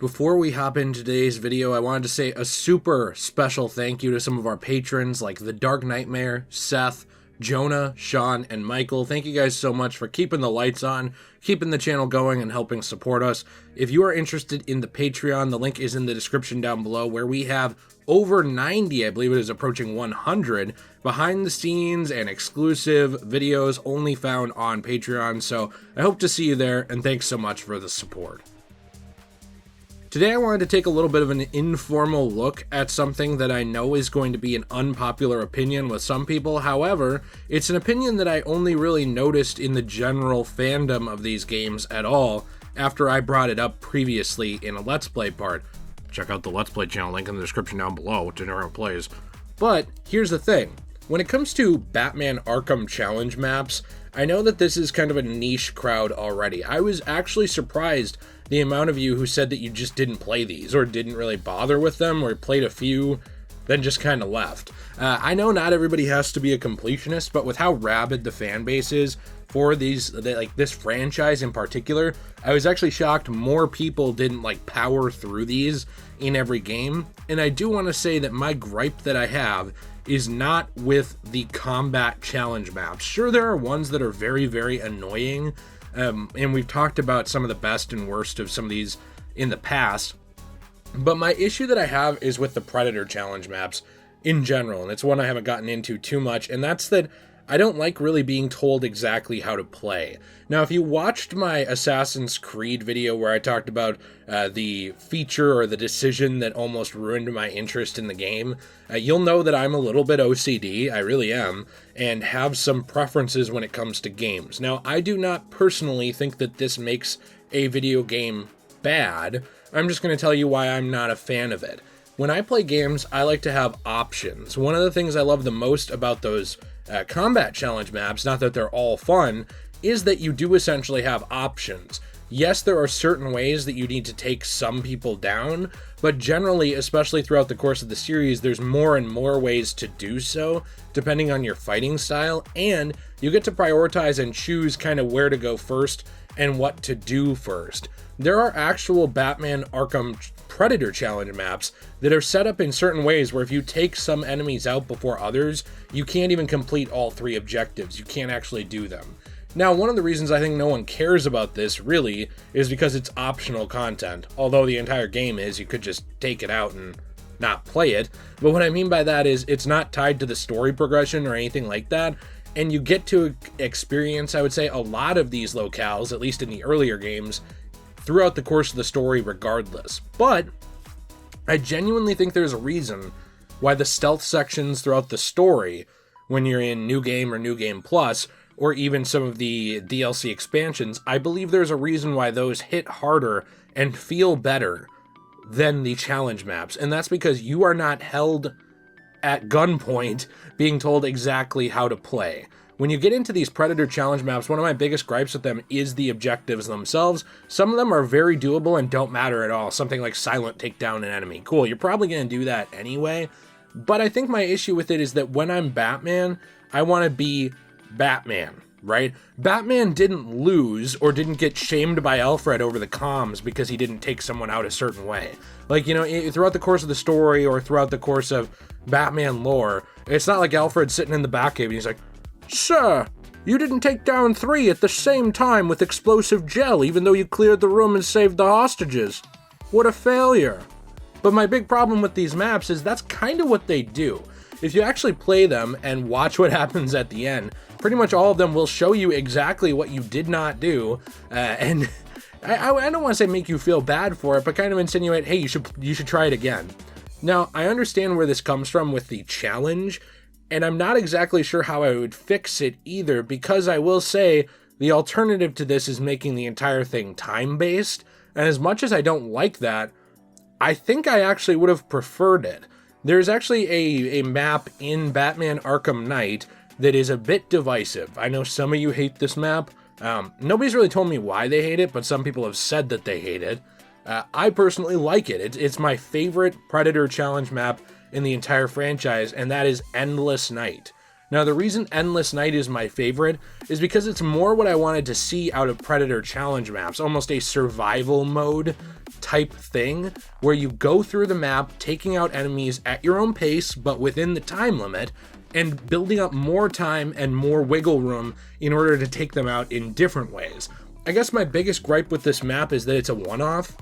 Before we hop into today's video, I wanted to say a super special thank you to some of our patrons like The Dark Nightmare, Seth, Jonah, Sean, and Michael. Thank you guys so much for keeping the lights on, keeping the channel going, and helping support us. If you are interested in the Patreon, the link is in the description down below, where we have over 90, I believe it is approaching 100, behind the scenes and exclusive videos only found on Patreon. So I hope to see you there, and thanks so much for the support. Today I wanted to take a little bit of an informal look at something that I know is going to be an unpopular opinion with some people. However, it's an opinion that I only really noticed in the general fandom of these games at all after I brought it up previously in a Let's Play part. Check out the Let's Play channel, link in the description down below, Degenerate plays. But here's the thing. When it comes to Batman Arkham challenge maps, I know that this is kind of a niche crowd already. I was actually surprised the amount of you who said that you just didn't play these or didn't really bother with them or played a few, then just kind of left. I know not everybody has to be a completionist, but with how rabid the fan base is for these, like this franchise in particular, I was actually shocked more people didn't like power through these in every game. And I do want to say that my gripe that I have is not with the combat challenge maps. Sure, there are ones that are very, very annoying, and we've talked about some of the best and worst of some of these in the past, but my issue that I have is with the Predator challenge maps in general, and it's one I haven't gotten into too much, and that's that I don't like really being told exactly how to play. Now, if you watched my Assassin's Creed video where I talked about the feature or the decision that almost ruined my interest in the game, you'll know that I'm a little bit OCD, I really am, and have some preferences when it comes to games. Now, I do not personally think that this makes a video game bad. I'm just going to tell you why I'm not a fan of it. When I play games, I like to have options. One of the things I love the most about those combat challenge maps, not that they're all fun, is that you do essentially have options. Yes, there are certain ways that you need to take some people down, but generally, especially throughout the course of the series, there's more and more ways to do so, depending on your fighting style, and you get to prioritize and choose kind of where to go first and what to do first. There are actual Batman Arkham Predator challenge maps that are set up in certain ways where if you take some enemies out before others, you can't even complete all three objectives. You can't actually do them. Now, one of the reasons I think no one cares about this really is because it's optional content, although the entire game is you could just take it out and not play it. But what I mean by that is it's not tied to the story progression or anything like that, and you get to experience, I would say, a lot of these locales, at least in the earlier games, throughout the course of the story regardless. But I genuinely think there's a reason why the stealth sections throughout the story, when you're in New Game or New Game Plus, or even some of the DLC expansions, I believe there's a reason why those hit harder and feel better than the challenge maps. And that's because you are not held at gunpoint being told exactly how to play. When you get into these Predator challenge maps, one of my biggest gripes with them is the objectives themselves. Some of them are very doable and don't matter at all. Something like silent take down an enemy. Cool, you're probably going to do that anyway. But I think my issue with it is that when I'm Batman, I want to be Batman, right? Batman didn't lose or didn't get shamed by Alfred over the comms because he didn't take someone out a certain way. Like, you know, throughout the course of the story or throughout the course of Batman lore, it's not like Alfred's sitting in the Batcave and he's like, "Sir, you didn't take down 3 at the same time with explosive gel, even though you cleared the room and saved the hostages. What a failure." But my big problem with these maps is that's kind of what they do. If you actually play them and watch what happens at the end, pretty much all of them will show you exactly what you did not do, and I don't want to say make you feel bad for it, but kind of insinuate, hey, you should try it again. Now, I understand where this comes from with the challenge, and I'm not exactly sure how I would fix it either, because I will say the alternative to this is making the entire thing time-based, and as much as I don't like that, I think I actually would have preferred it. There's actually a map in Batman Arkham Knight that is a bit divisive. I know some of you hate this map. Nobody's really told me why they hate it, but some people have said that they hate it. I personally like it. It's my favorite Predator challenge map in the entire franchise, and that is Endless Night. Now, the reason Endless Night is my favorite is because it's more what I wanted to see out of Predator challenge maps, almost a survival mode type thing, where you go through the map, taking out enemies at your own pace, but within the time limit, and building up more time and more wiggle room in order to take them out in different ways. I guess my biggest gripe with this map is that it's a one-off.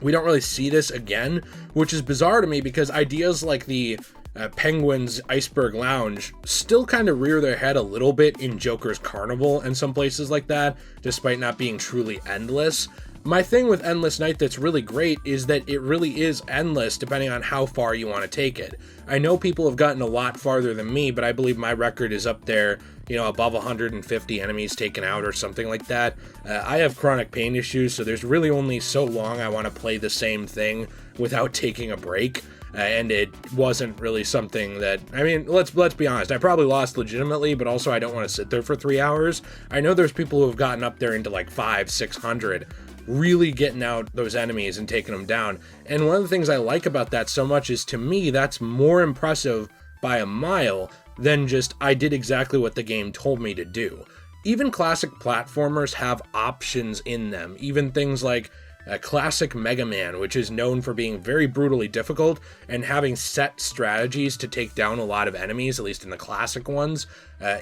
We don't really see this again, which is bizarre to me because ideas like the Penguin's Iceberg Lounge still kind of rear their head a little bit in Joker's Carnival and some places like that, despite not being truly endless. My thing with Endless Night that's really great is that it really is endless depending on how far you want to take it. I know people have gotten a lot farther than me, but I believe my record is up there, above 150 enemies taken out or something like that. I have chronic pain issues, so there's really only so long I want to play the same thing without taking a break. And it wasn't really something that, let's be honest, I probably lost legitimately, but also I don't want to sit there for 3 hours. I know there's people who have gotten up there into like 500-600, really getting out those enemies and taking them down. And one of the things I like about that so much is, to me, that's more impressive by a mile than just I did exactly what the game told me to do. Even classic platformers have options in them, even things like classic Mega Man, which is known for being very brutally difficult and having set strategies to take down a lot of enemies, at least in the classic ones.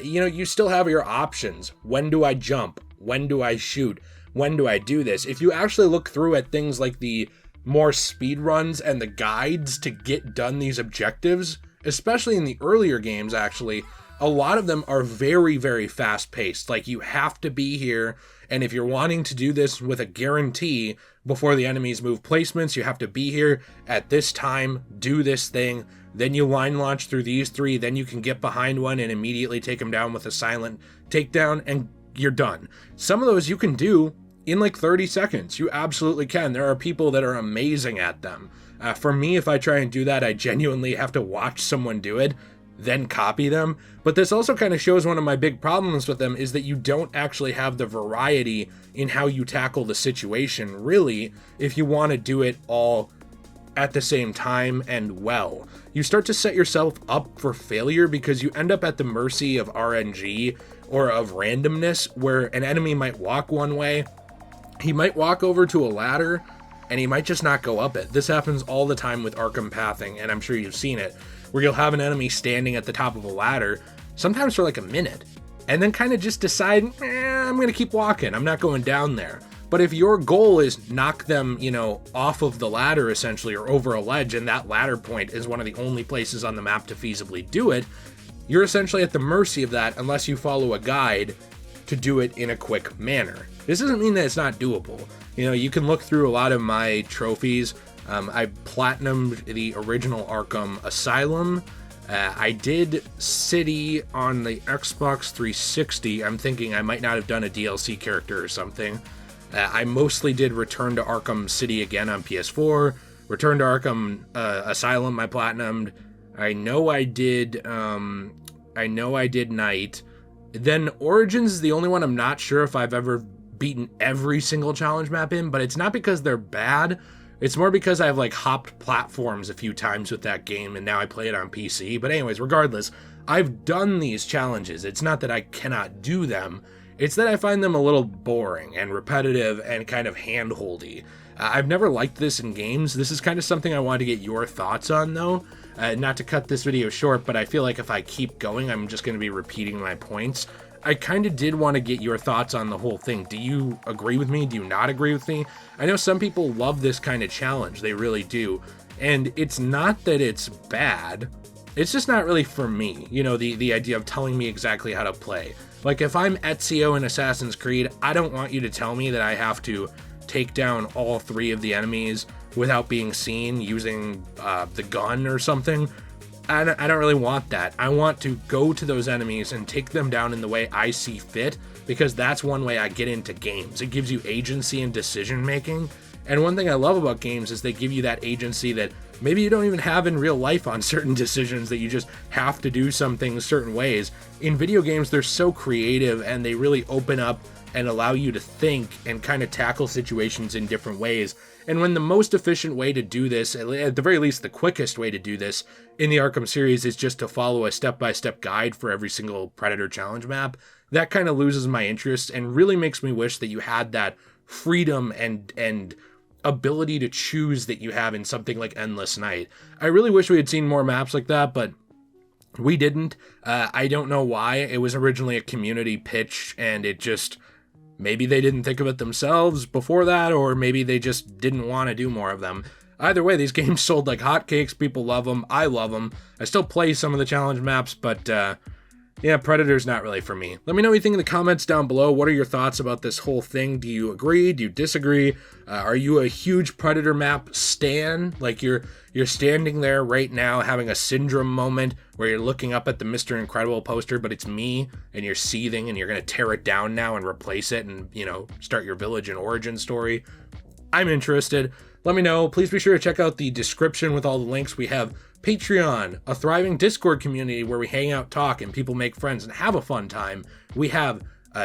You still have your options. When do I jump? When do I shoot? When do I do this? If you actually look through at things like the more speed runs and the guides to get done these objectives, especially in the earlier games, actually, a lot of them are very, very fast paced. Like, you have to be here, and if you're wanting to do this with a guarantee before the enemies move placements, you have to be here at this time, do this thing, then you line launch through these three, then you can get behind one and immediately take them down with a silent takedown, and you're done. Some of those you can do in like 30 seconds. You absolutely can. There are people that are amazing at them. For me, if I try and do that, I genuinely have to watch someone do it, then copy them. But this also kind of shows one of my big problems with them is that you don't actually have the variety in how you tackle the situation, really, if you want to do it all at the same time and well. You start to set yourself up for failure because you end up at the mercy of RNG or of randomness, where an enemy might walk one way, he might walk over to a ladder, and he might just not go up it. This happens all the time with Arkham pathing, and I'm sure you've seen it, where you'll have an enemy standing at the top of a ladder, sometimes for like a minute, and then kind of just decide, I'm going to keep walking, I'm not going down there. But if your goal is knock them, off of the ladder essentially, or over a ledge, and that ladder point is one of the only places on the map to feasibly do it, you're essentially at the mercy of that unless you follow a guide to do it in a quick manner. This doesn't mean that it's not doable. You can look through a lot of my trophies. I platinumed the original Arkham Asylum. I did City on the Xbox 360. I'm thinking I might not have done a DLC character or something. I mostly did Return to Arkham City again on PS4. Return to Arkham Asylum I platinumed. I know I did Night. Then Origins is the only one I'm not sure if I've ever beaten every single challenge map in, but it's not because they're bad. It's more because I've hopped platforms a few times with that game, and now I play it on PC. But anyways, regardless, I've done these challenges. It's not that I cannot do them. It's that I find them a little boring and repetitive and kind of hand-holdy. I've never liked this in games. This is kind of something I wanted to get your thoughts on, though. Not to cut this video short, but I feel like if I keep going, I'm just going to be repeating my points. I kind of did want to get your thoughts on the whole thing. Do you agree with me? Do you not agree with me? I know some people love this kind of challenge. They really do. And it's not that it's bad. It's just not really for me. The idea of telling me exactly how to play. Like, if I'm Ezio in Assassin's Creed, I don't want you to tell me that I have to take down all three of the enemies without being seen using the gun or something. I don't really want that. I want to go to those enemies and take them down in the way I see fit, because that's one way I get into games. It gives you agency and decision making. And one thing I love about games is they give you that agency that maybe you don't even have in real life on certain decisions, that you just have to do some things certain ways. In video games, they're so creative and they really open up and allow you to think and kind of tackle situations in different ways. And when the most efficient way to do this, at the very least the quickest way to do this in the Arkham series, is just to follow a step-by-step guide for every single Predator challenge map, that kind of loses my interest and really makes me wish that you had that freedom and ability to choose that you have in something like Endless Night. I really wish we had seen more maps like that, but we didn't. I don't know why. It was originally a community pitch, and it just... maybe they didn't think of it themselves before that, or maybe they just didn't want to do more of them. Either way, these games sold like hotcakes. People love them. I love them. I still play some of the challenge maps, but yeah, Predator's not really for me. Let me know what you think in the comments down below. What are your thoughts about this whole thing? Do you agree? Do you disagree? Are you a huge Predator map stan? Like you're standing there right now having a syndrome moment where you're looking up at the Mr. Incredible poster, but it's me, and you're seething and you're going to tear it down now and replace it and, you know, start your village and origin story. I'm interested. Let me know. Please be sure to check out the description with all the links. We have Patreon, a thriving Discord community where we hang out, talk, and people make friends and have a fun time. We have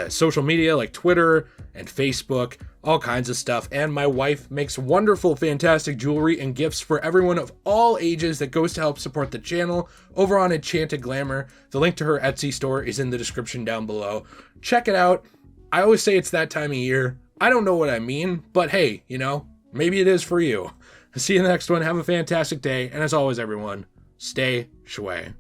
social media like Twitter and Facebook, all kinds of stuff. And my wife makes wonderful, fantastic jewelry and gifts for everyone of all ages that goes to help support the channel over on Enchanted Glamor. The link to her Etsy store is in the description down below. Check it out. I always say it's that time of year. I don't know what I mean, but hey, you know, maybe it is for you. See you in the next one. Have a fantastic day. And as always, everyone, stay shui.